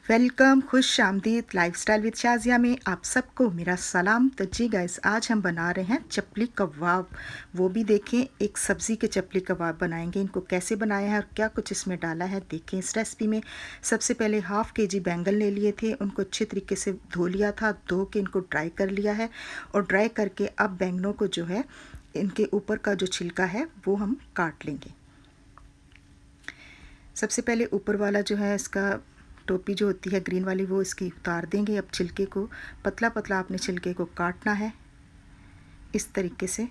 Welcome, खुश आमदीद lifestyle with Shazia में आप सबको मेरा सलाम। तो जी गाइस, आज हम बना रहे हैं चपली कबाब। वो भी देखें, एक सब्ज़ी के चपली कबाब बनाएंगे। इनको कैसे बनाया है और क्या कुछ इसमें डाला है देखें इस रेसिपी में। सबसे पहले हाफ़ केजी बैंगन ले लिए थे, उनको अच्छे तरीके से धो लिया था। धो के इनको ड्राई कर लिया है और ड्राई करके अब बैंगनों को जो है इनके ऊपर का जो छिलका है वो हम काट लेंगे। सबसे पहले ऊपर वाला जो है इसका टोपी जो होती है ग्रीन वाली, वो इसकी उतार देंगे। अब छिलके को पतला पतला आपने छिलके को काटना है इस तरीके से।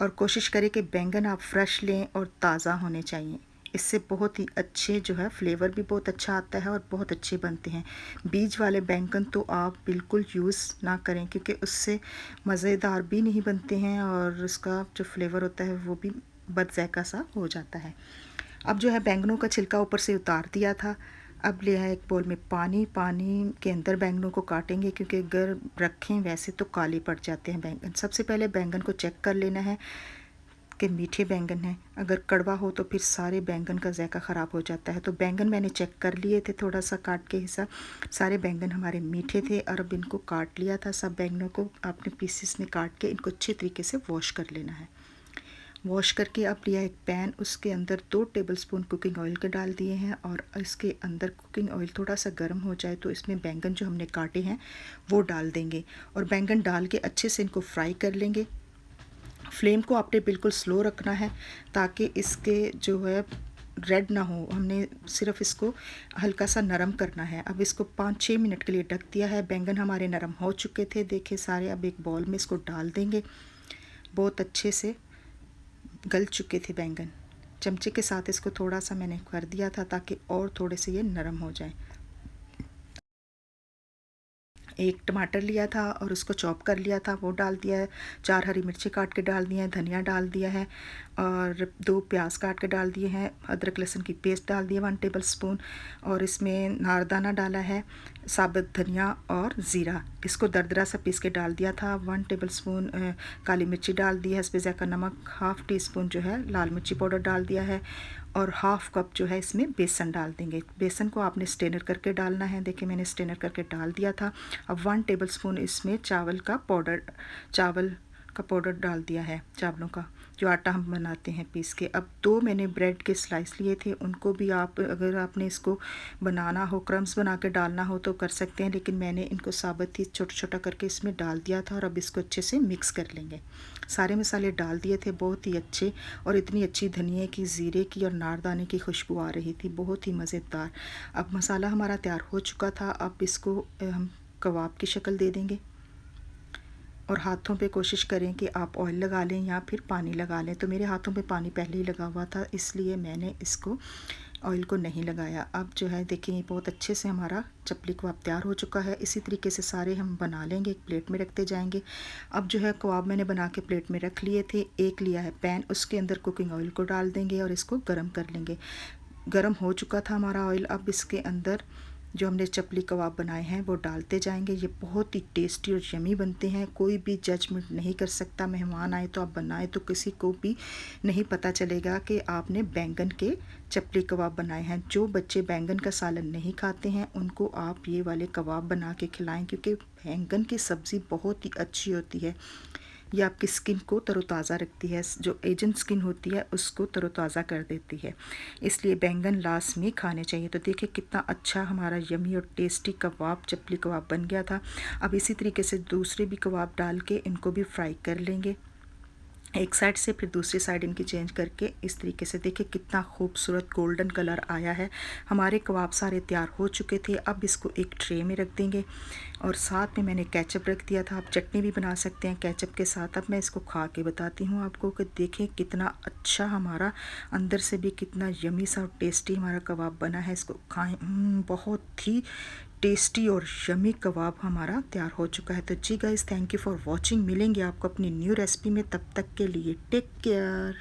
और कोशिश करें कि बैंगन आप फ्रेश लें और ताज़ा होने चाहिए। इससे बहुत ही अच्छे जो है फ्लेवर भी बहुत अच्छा आता है और बहुत अच्छे बनते हैं। बीज वाले बैंगन तो आप बिल्कुल यूज़ ना करें, क्योंकि उससे मज़ेदार भी नहीं बनते हैं और उसका जो फ्लेवर होता है वो भी बदज़ायका सा हो जाता है। अब जो है बैंगनों का छिलका ऊपर से उतार दिया था। अब लिया है एक बोल में पानी। पानी के अंदर बैंगनों को काटेंगे, क्योंकि अगर रखें वैसे तो काले पड़ जाते हैं बैंगन। सबसे पहले बैंगन को चेक कर लेना है कि मीठे बैंगन हैं। अगर कड़वा हो तो फिर सारे बैंगन का जायका ख़राब हो जाता है। तो बैंगन मैंने चेक कर लिए थे, थोड़ा सा काट के हिस्सा। सारे बैंगन हमारे मीठे थे और अब इनको काट लिया था। सब बैंगनों को आपने पीसेस में काट के इनको अच्छे तरीके से वॉश कर लेना है। वॉश करके अब लिया एक पैन, उसके अंदर 2 टेबलस्पून कुकिंग ऑयल के डाल दिए हैं और इसके अंदर कुकिंग ऑयल थोड़ा सा गर्म हो जाए तो इसमें बैंगन जो हमने काटे हैं वो डाल देंगे और बैंगन डाल के अच्छे से इनको फ्राई कर लेंगे। फ्लेम को आपने बिल्कुल स्लो रखना है ताकि इसके जो है रेड ना हो। हमने सिर्फ इसको हल्का सा नरम करना है। अब इसको 5-6 मिनट के लिए ढक दिया है। बैंगन हमारे नरम हो चुके थे, देखिए सारे। अब एक बॉल में इसको डाल देंगे। बहुत अच्छे से गल चुके थे बैंगन। चमचे के साथ इसको थोड़ा सा मैंने कर दिया था ताकि और थोड़े से ये नरम हो जाए। एक टमाटर लिया था और उसको चॉप कर लिया था, वो डाल दिया है। 4 हरी मिर्ची काट के डाल दिया है। धनिया डाल दिया है और 2 प्याज काट के डाल दिए हैं। अदरक लहसुन की पेस्ट डाल दी है 1 टेबल स्पून और इसमें नारदाना डाला है, साबुत धनिया और ज़ीरा। इसको दरदरा सा पीस के डाल दिया था। 1 टेबल स्पून काली मिर्ची डाल दी है, इस पर ज़ायका नमक, हाफ़ टी स्पून जो है लाल मिर्ची पाउडर डाल दिया है और हाफ़ कप जो है इसमें बेसन डाल देंगे। बेसन को आपने स्ट्रेनर करके डालना है। देखिए मैंने स्ट्रेनर करके डाल दिया था। अब 1 टेबलस्पून इसमें चावल का पाउडर डाल दिया है, चावलों का जो आटा हम बनाते हैं पीस के। अब 2 मैंने ब्रेड के स्लाइस लिए थे, उनको भी आप अगर आपने इसको बनाना हो, क्रम्स बना के डालना हो तो कर सकते हैं, लेकिन मैंने इनको साबुत ही छोटा छोटा करके इसमें डाल दिया था। और अब इसको अच्छे से मिक्स कर लेंगे। सारे मसाले डाल दिए थे, बहुत ही अच्छे। और इतनी अच्छी धनिए की, ज़ीरे की और नारदाने की खुशबू आ रही थी, बहुत ही मज़ेदार। अब मसाला हमारा तैयार हो चुका था। अब इसको हम कबाब की शक्ल दे देंगे और हाथों पे कोशिश करें कि आप ऑयल लगा लें या फिर पानी लगा लें। तो मेरे हाथों पे पानी पहले ही लगा हुआ था, इसलिए मैंने इसको ऑयल को नहीं लगाया। अब जो है देखिए बहुत अच्छे से हमारा चपली कबाब तैयार हो चुका है। इसी तरीके से सारे हम बना लेंगे, एक प्लेट में रखते जाएंगे। अब जो है कबाब मैंने बना के प्लेट में रख लिए थे। एक लिया है पैन, उसके अंदर कुकिंग ऑयल को डाल देंगे और इसको गर्म कर लेंगे। गर्म हो चुका था हमारा ऑयल। अब इसके अंदर जो हमने चपली कबाब बनाए हैं वो डालते जाएंगे। ये बहुत ही टेस्टी और यमी बनते हैं। कोई भी जजमेंट नहीं कर सकता। मेहमान आए तो आप बनाए तो किसी को भी नहीं पता चलेगा कि आपने बैंगन के चपली कबाब बनाए हैं। जो बच्चे बैंगन का सालन नहीं खाते हैं उनको आप ये वाले कबाब बना के खिलाएं, क्योंकि बैंगन की सब्ज़ी बहुत ही अच्छी होती है। ये आपकी स्किन को तरोताज़ा रखती है, जो एजेंट स्किन होती है उसको तरोताज़ा कर देती है। इसलिए बैंगन लास्ट में खाने चाहिए। तो देखिए कितना अच्छा हमारा यमी और टेस्टी कबाब, चपली कबाब बन गया था। अब इसी तरीके से दूसरे भी कबाब डाल के इनको भी फ्राई कर लेंगे, एक साइड से फिर दूसरी साइड इनकी चेंज करके। इस तरीके से देखिए कितना खूबसूरत गोल्डन कलर आया है। हमारे कबाब सारे तैयार हो चुके थे। अब इसको एक ट्रे में रख देंगे और साथ में मैंने केचप रख दिया था। आप चटनी भी बना सकते हैं केचप के साथ। अब मैं इसको खा के बताती हूँ आपको कि देखें कितना अच्छा हमारा अंदर से भी कितना यमी सा और टेस्टी हमारा कबाब बना है। इसको खाएं, बहुत ही टेस्टी और यमी कबाब हमारा तैयार हो चुका है। तो जी guys, thank you for watching. मिलेंगे आपको अपनी न्यू रेसिपी में, तब तक के लिए टेक केयर।